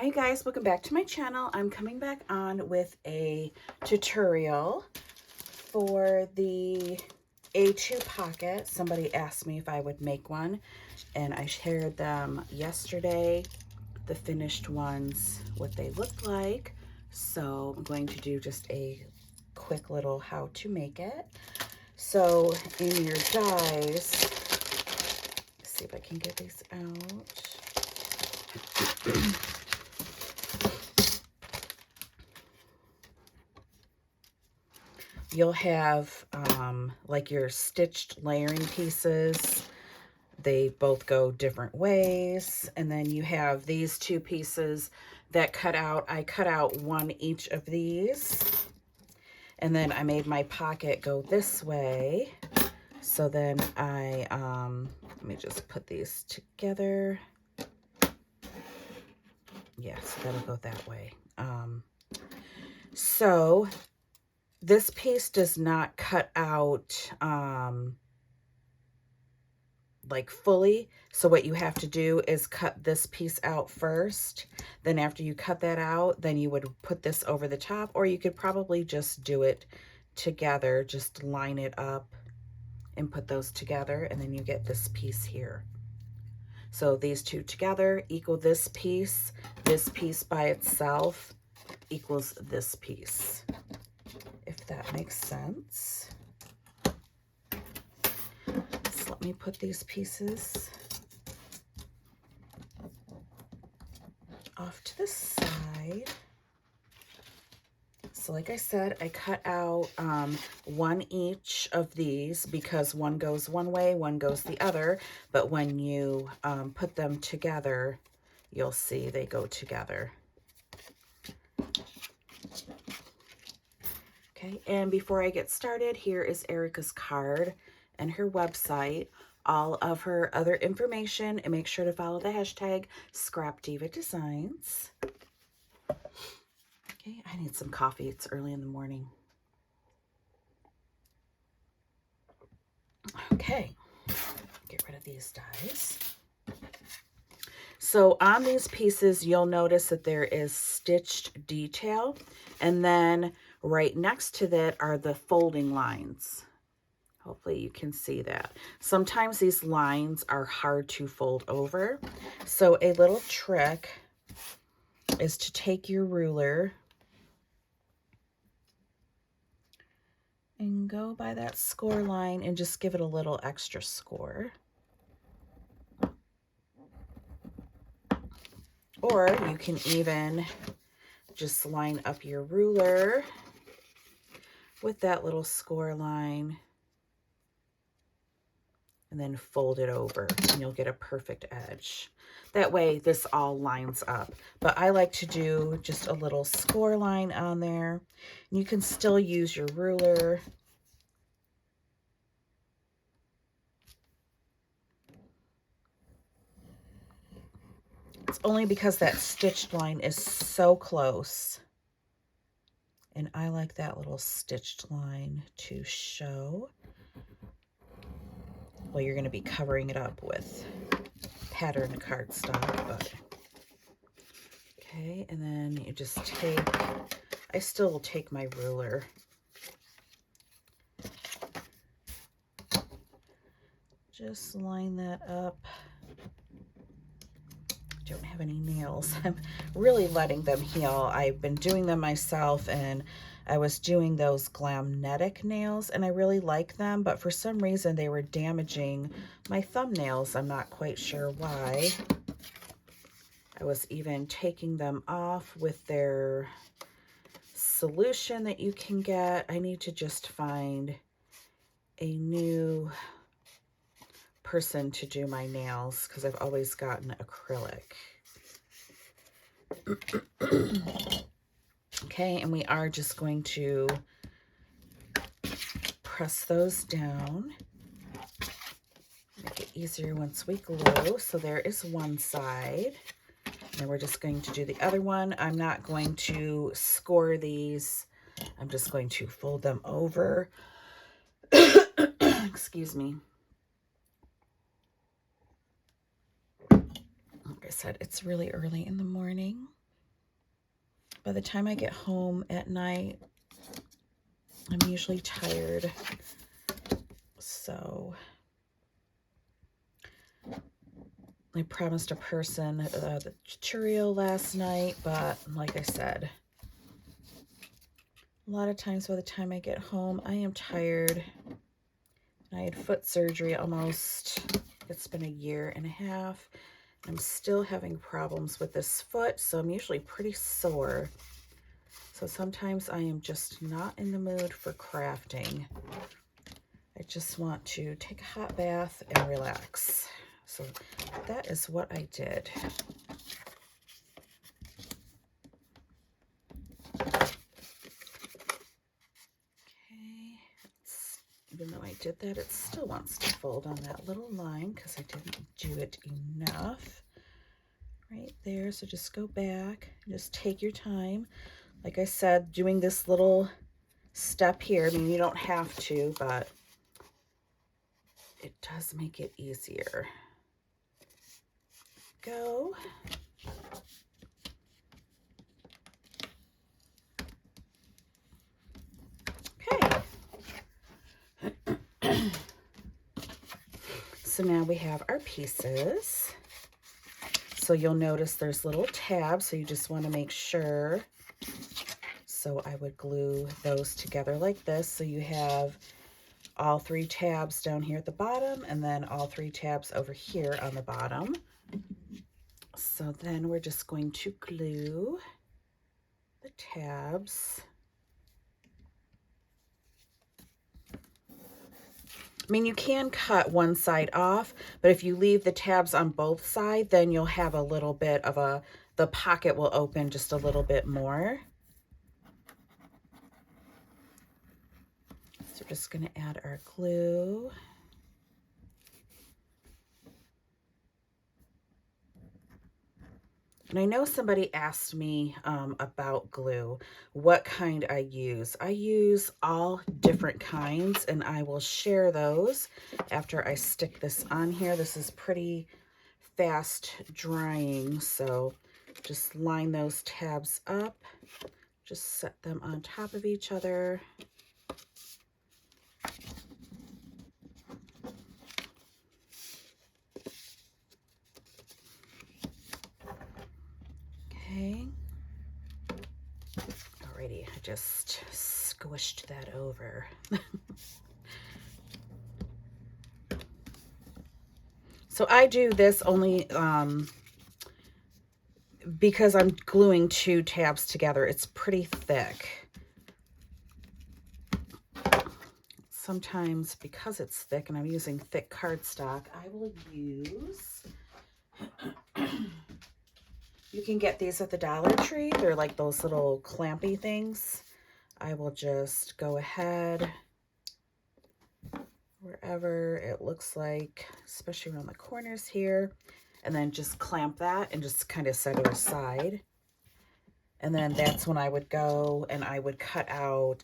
Hi guys, welcome back to my channel. I'm coming back on with a tutorial for the A2 pocket. Somebody asked me if I would make one, and I shared them yesterday, the finished ones, what they look like. So I'm going to do just a quick little how to make it. So in your dies, let's see if I can get these out. You'll have like your stitched layering pieces. They both go different ways. And then you have these two pieces that cut out. I cut out one each of these. And then I made my pocket go this way. So then I, let me just put these together. Yeah, so that'll go that way. So this piece does not cut out like fully. So what you have to do is cut this piece out first. Then after you cut that out, then you would put this over the top, or you could probably just do it together. Just line it up and put those together, and then you get this piece here. So these two together equal this piece by itself equals this piece, if that makes sense. So let me put these pieces off to the side. So like I said, I cut out one each of these because one goes one way, one goes the other. But when you put them together, you'll see they go together. Okay, and before I get started, here is Erica's card and her website, all of her other information, and make sure to follow the hashtag Scrap Diva Designs. Okay, I need some coffee. It's early in the morning. Okay, get rid of these dies. So on these pieces, you'll notice that there is stitched detail, and then right next to that are the folding lines. Hopefully you can see that. Sometimes these lines are hard to fold over. So a little trick is to take your ruler and go by that score line and just give it a little extra score. Or you can even just line up your ruler with that little score line and then fold it over, and you'll get a perfect edge. That way this all lines up. But I like to do just a little score line on there. And you can still use your ruler. It's only because that stitched line is so close. And I like that little stitched line to show. Well, you're going to be covering it up with patterned cardstock, but okay. And then you just take, I still will take my ruler. Just line that up. Don't have any nails. I'm really letting them heal. I've been doing them myself, and I was doing those Glamnetic nails, and I really like them, but for some reason they were damaging my thumbnails. I'm not quite sure why. I was even taking them off with their solution that you can get. I need to just find a new person to do my nails because I've always gotten acrylic. Okay, and we are just going to press those down. Make it easier once we glue. So there is one side. And we're just going to do the other one. I'm not going to score these. I'm just going to fold them over. Excuse me. Like I said, it's really early in the morning. by the time I get home at night, I'm usually tired. So I promised a person the Cheerio last night, but like I said, a lot of times by the time I get home, I am tired. I had foot surgery almost, it's been 1.5 years. I'm still having problems with this foot, so I'm usually pretty sore. So sometimes I am just not in the mood for crafting. I just want to take a hot bath and relax. So that is what I did. Okay, even though I did that, it still wants to fold on that little line because I didn't do it enough. Right there, so just go back, just take your time. Like I said, doing this little step here, I mean, you don't have to, but it does make it easier. Go. Okay. So now we have our pieces. So you'll notice there's little tabs, so you just want to make sure. So I would glue those together like this. So you have all 3 tabs down here at the bottom, and then all 3 tabs over here on the bottom. So then we're just going to glue the tabs. I mean, you can cut one side off, but if you leave the tabs on both sides, then you'll have a little bit of the pocket will open just a little bit more. So we're just going to add our glue. And I know somebody asked me about glue, what kind I use. I use all different kinds, and I will share those after I stick this on here. This is pretty fast drying, so just line those tabs up. Just set them on top of each other. Okay. Alrighty, I just squished that over. So I do this only because I'm gluing 2 tabs together. It's pretty thick. Sometimes because it's thick and I'm using thick cardstock, I will use, you can get these at the Dollar Tree. They're like those little clampy things. I will just go ahead wherever it looks like, especially around the corners here, and then just clamp that and just kind of set it aside. And then that's when I would go and I would cut out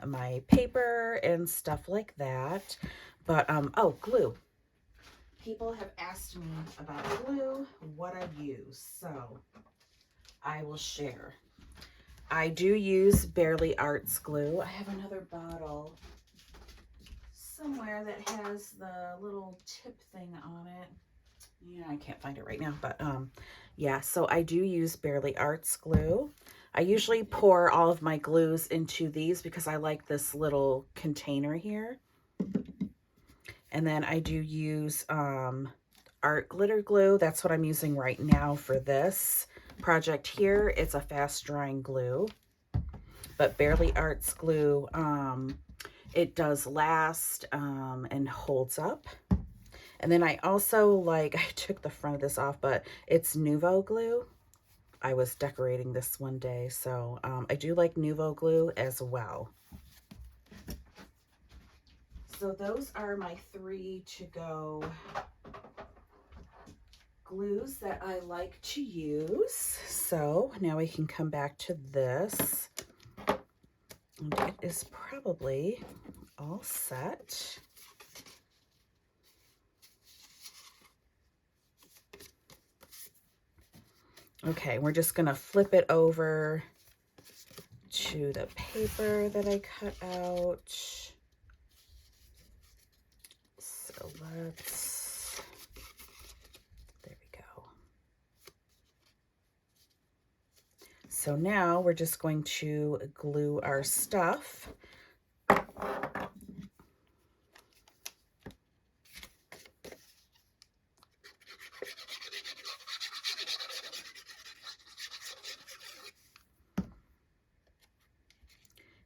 my paper and stuff like that. But, oh, glue. People have asked me about glue, what I use, so I will share. I do use Barely Arts glue. I have another bottle somewhere that has the little tip thing on it. Yeah, I can't find it right now, but yeah, so I do use Barely Arts glue. I usually pour all of my glues into these because I like this little container here. And then I do use art glitter glue. That's what I'm using right now for this project here. It's a fast drying glue, but Barely Arts glue, it does last and holds up. And then I also I took the front of this off, but it's Nuvo glue. I was decorating this one day, so I do like Nuvo glue as well. So those are my 3 to-go glues that I like to use. So now we can come back to this. And it is probably all set. Okay, we're just gonna flip it over to the paper that I cut out. So let's, there we go. So now we're just going to glue our stuff.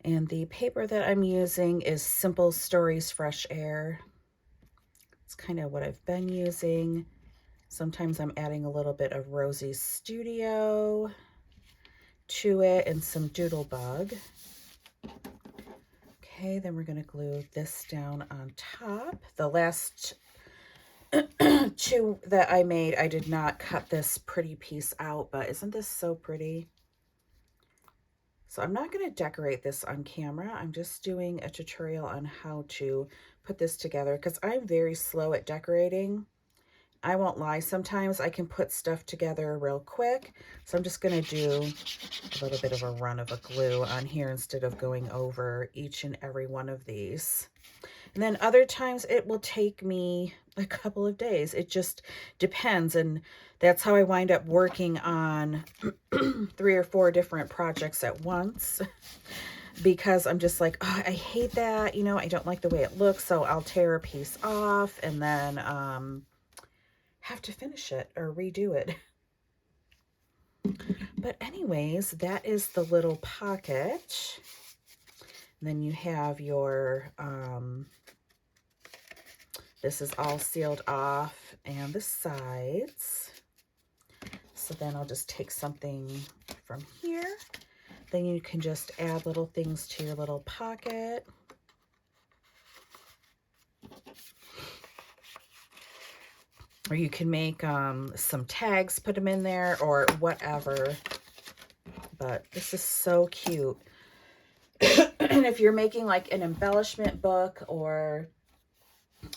And the paper that I'm using is Simple Stories Fresh Air. It's kind of what I've been using. Sometimes I'm adding a little bit of Rosie's Studio to it and some Doodlebug. Okay, then we're going to glue this down on top. The last two that I made, I did not cut this pretty piece out, but isn't this so pretty? So I'm not going to decorate this on camera. I'm just doing a tutorial on how to put this together because I'm very slow at decorating. I won't lie, sometimes I can put stuff together real quick. So I'm just going to do a little bit of a run of a glue on here instead of going over each and every one of these. And then other times it will take me a couple of days. It just depends. And that's how I wind up working on 3 or 4 different projects at once. Because I'm just like, oh, I hate that. You know, I don't like the way it looks. So I'll tear a piece off and then have to finish it or redo it. But anyways, that is the little pocket. And then you have your, this is all sealed off and the sides. So then I'll just take something from here. Then you can just add little things to your little pocket. Or you can make some tags, put them in there or whatever. But this is so cute. And if you're making like an embellishment book, or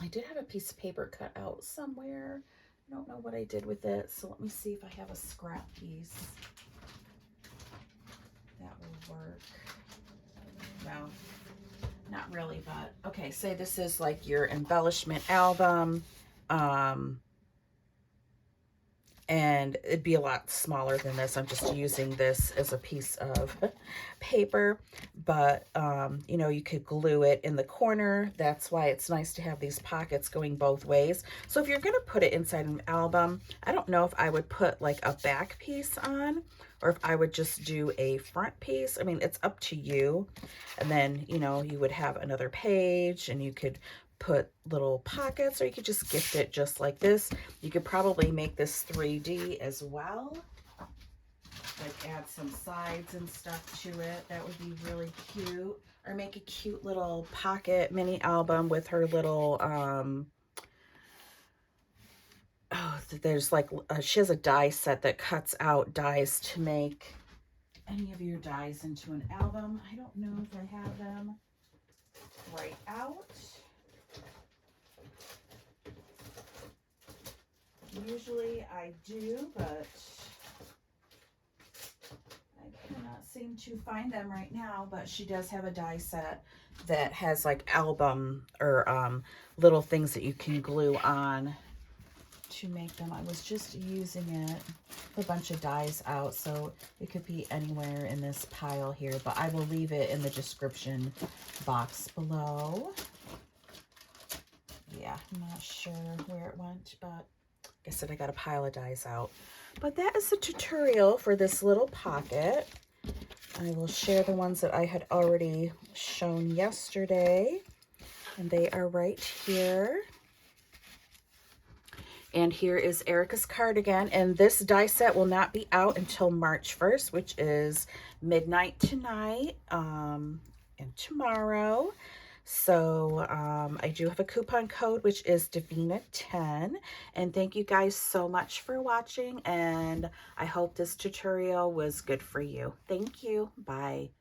I did have a piece of paper cut out somewhere. I don't know what I did with it. So let me see if I have a scrap piece. That will work. Well, not really, but okay, say this is like your embellishment album. And it'd be a lot smaller than this. I'm just using this as a piece of paper, but you know, you could glue it in the corner. That's why it's nice to have these pockets going both ways. So if you're going to put it inside an album, I don't know if I would put like a back piece on or if I would just do a front piece. I mean, it's up to you. And then, you know, you would have another page and you could put little pockets, or you could just gift it just like this. You could probably make this 3D as well, like add some sides and stuff to it. That would be really cute. Or make a cute little pocket mini album with her little oh, there's like she has a die set that cuts out dies to make any of your dies into an album. I don't know if I have them right out. Usually I do, but I cannot seem to find them right now. But she does have a die set that has like album or little things that you can glue on to make them. I was just using it, a bunch of dies out, so it could be anywhere in this pile here, but I will leave it in the description box below. Yeah, I'm not sure where it went, but I said I got a pile of dies out. But that is the tutorial for this little pocket. I will share the ones that I had already shown yesterday, and they are right here. And here is Erica's cardigan, and this die set will not be out until March 1st, which is midnight tonight and tomorrow. So I do have a coupon code, which is Davina 10. And thank you guys so much for watching. And I hope this tutorial was good for you. Thank you. Bye.